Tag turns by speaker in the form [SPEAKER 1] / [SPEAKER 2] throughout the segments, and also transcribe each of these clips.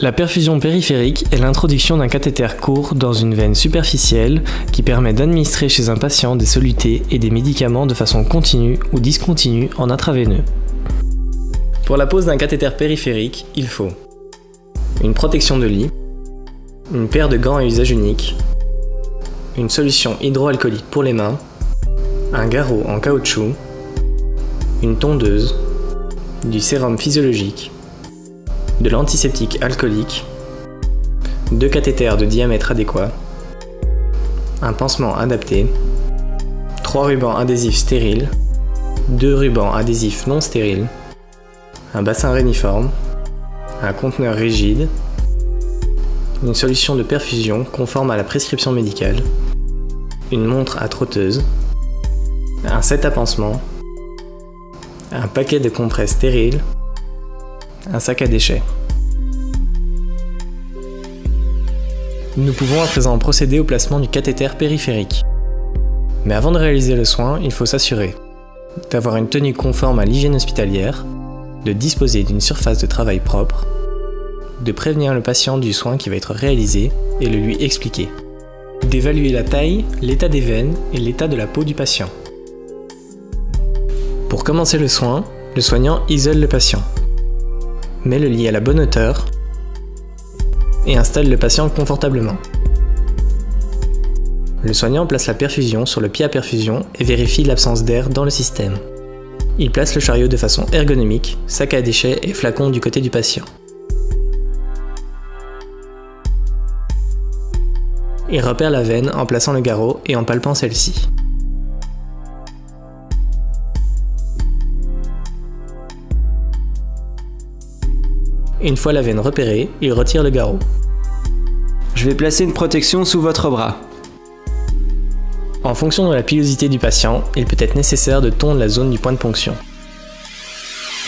[SPEAKER 1] La perfusion périphérique est l'introduction d'un cathéter court dans une veine superficielle qui permet d'administrer chez un patient des solutés et des médicaments de façon continue ou discontinue en intraveineux. Pour la pose d'un cathéter périphérique, il faut une protection de lit, une paire de gants à usage unique, une solution hydroalcoolique pour les mains, un garrot en caoutchouc, une tondeuse, du sérum physiologique, de l'antiseptique alcoolique, 2 cathéters de diamètre adéquat, un pansement adapté, 3 rubans adhésifs stériles, 2 rubans adhésifs non stériles, un bassin réniforme, un conteneur rigide, une solution de perfusion conforme à la prescription médicale, une montre à trotteuse, un set à pansement, un paquet de compresses stériles, un sac à déchets. Nous pouvons à présent procéder au placement du cathéter périphérique. Mais avant de réaliser le soin, il faut s'assurer d'avoir une tenue conforme à l'hygiène hospitalière, de disposer d'une surface de travail propre, de prévenir le patient du soin qui va être réalisé et le lui expliquer, d'évaluer la taille, l'état des veines et l'état de la peau du patient. Pour commencer le soin, le soignant isole le patient, met le lit à la bonne hauteur et installe le patient confortablement. Le soignant place la perfusion sur le pied à perfusion et vérifie l'absence d'air dans le système. Il place le chariot de façon ergonomique, sac à déchets et flacon du côté du patient. Il repère la veine en plaçant le garrot et en palpant celle-ci. Une fois la veine repérée, il retire le garrot.
[SPEAKER 2] Je vais placer une protection sous votre bras.
[SPEAKER 1] En fonction de la pilosité du patient, il peut être nécessaire de tondre la zone du point de ponction.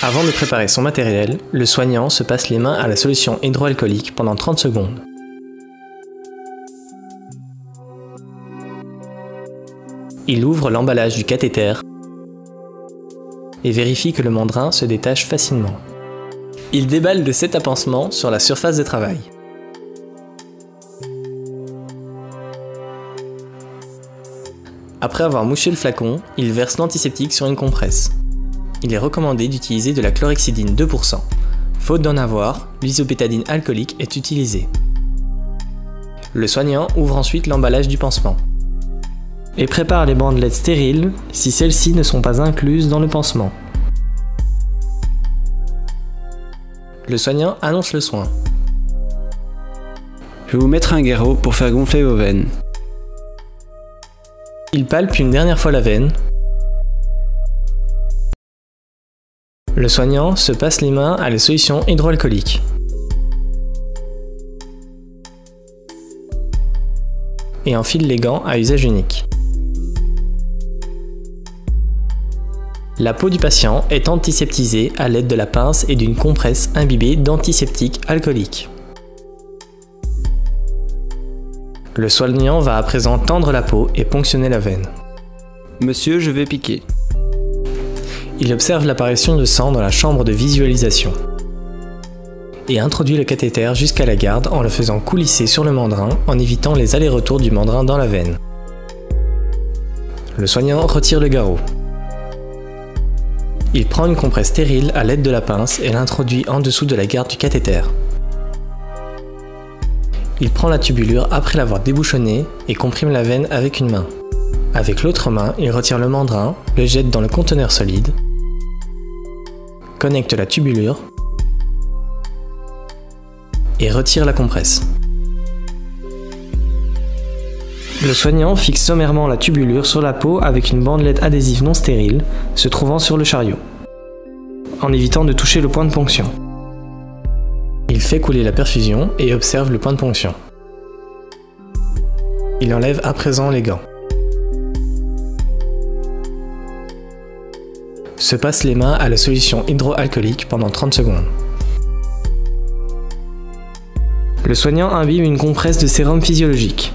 [SPEAKER 1] Avant de préparer son matériel, le soignant se passe les mains à la solution hydroalcoolique pendant 30 secondes. Il ouvre l'emballage du cathéter et vérifie que le mandrin se détache facilement. Il déballe le set à pansement sur la surface de travail. Après avoir mouché le flacon, il verse l'antiseptique sur une compresse. Il est recommandé d'utiliser de la chlorhexidine 2%. Faute d'en avoir, l'isopétadine alcoolique est utilisée. Le soignant ouvre ensuite l'emballage du pansement et prépare les bandelettes stériles si celles-ci ne sont pas incluses dans le pansement. Le soignant annonce le soin.
[SPEAKER 2] Je vais vous mettre un garrot pour faire gonfler vos veines.
[SPEAKER 1] Il palpe une dernière fois la veine. Le soignant se passe les mains à la solution hydroalcoolique. Et enfile les gants à usage unique. La peau du patient est antiseptisée à l'aide de la pince et d'une compresse imbibée d'antiseptique alcoolique. Le soignant va à présent tendre la peau et ponctionner la veine.
[SPEAKER 2] Monsieur, je vais piquer.
[SPEAKER 1] Il observe l'apparition de sang dans la chambre de visualisation et introduit le cathéter jusqu'à la garde en le faisant coulisser sur le mandrin en évitant les allers-retours du mandrin dans la veine. Le soignant retire le garrot. Il prend une compresse stérile à l'aide de la pince et l'introduit en dessous de la garde du cathéter. Il prend la tubulure après l'avoir débouchonnée et comprime la veine avec une main. Avec l'autre main, il retire le mandrin, le jette dans le conteneur solide, connecte la tubulure et retire la compresse. Le soignant fixe sommairement la tubulure sur la peau avec une bandelette adhésive non stérile se trouvant sur le chariot, en évitant de toucher le point de ponction. Il fait couler la perfusion et observe le point de ponction. Il enlève à présent les gants. Se passe les mains à la solution hydroalcoolique pendant 30 secondes. Le soignant imbibe une compresse de sérum physiologique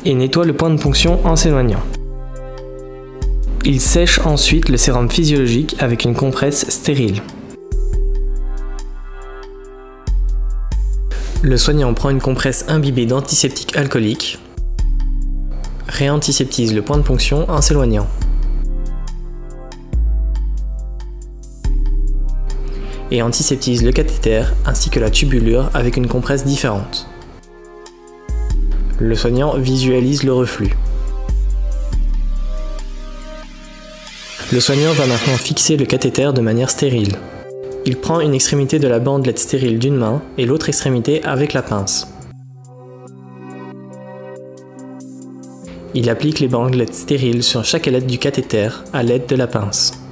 [SPEAKER 1] et nettoie le point de ponction en s'éloignant. Il sèche ensuite le sérum physiologique avec une compresse stérile. Le soignant prend une compresse imbibée d'antiseptique alcoolique, réantiseptise le point de ponction en s'éloignant. Et antiseptise le cathéter ainsi que la tubulure avec une compresse différente. Le soignant visualise le reflux. Le soignant va maintenant fixer le cathéter de manière stérile. Il prend une extrémité de la bandelette stérile d'une main et l'autre extrémité avec la pince. Il applique les bandelettes stériles sur chaque ailette du cathéter à l'aide de la pince.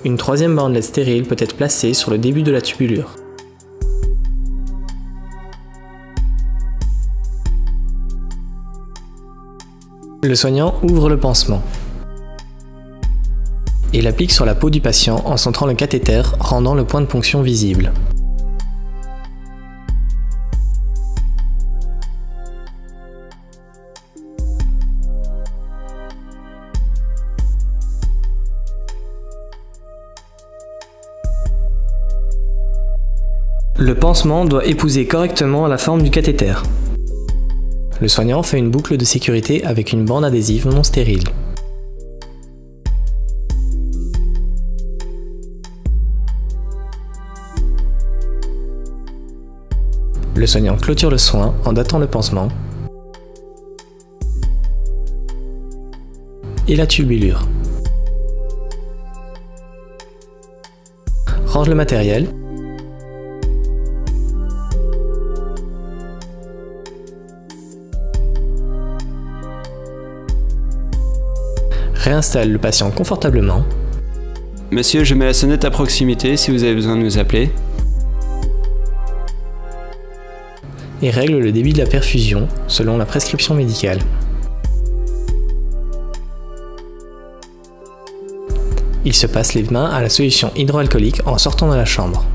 [SPEAKER 1] Une troisième bandelette stérile peut être placée sur le début de la tubulure. Le soignant ouvre le pansement et l'applique sur la peau du patient en centrant le cathéter, rendant le point de ponction visible. Le pansement doit épouser correctement la forme du cathéter. Le soignant fait une boucle de sécurité avec une bande adhésive non stérile. Le soignant clôture le soin en datant le pansement et la tubulure. Range le matériel. Réinstalle le patient confortablement.
[SPEAKER 2] Monsieur, je mets la sonnette à proximité si vous avez besoin de nous appeler.
[SPEAKER 1] Et règle le débit de la perfusion selon la prescription médicale. Il se passe les mains à la solution hydroalcoolique en sortant de la chambre.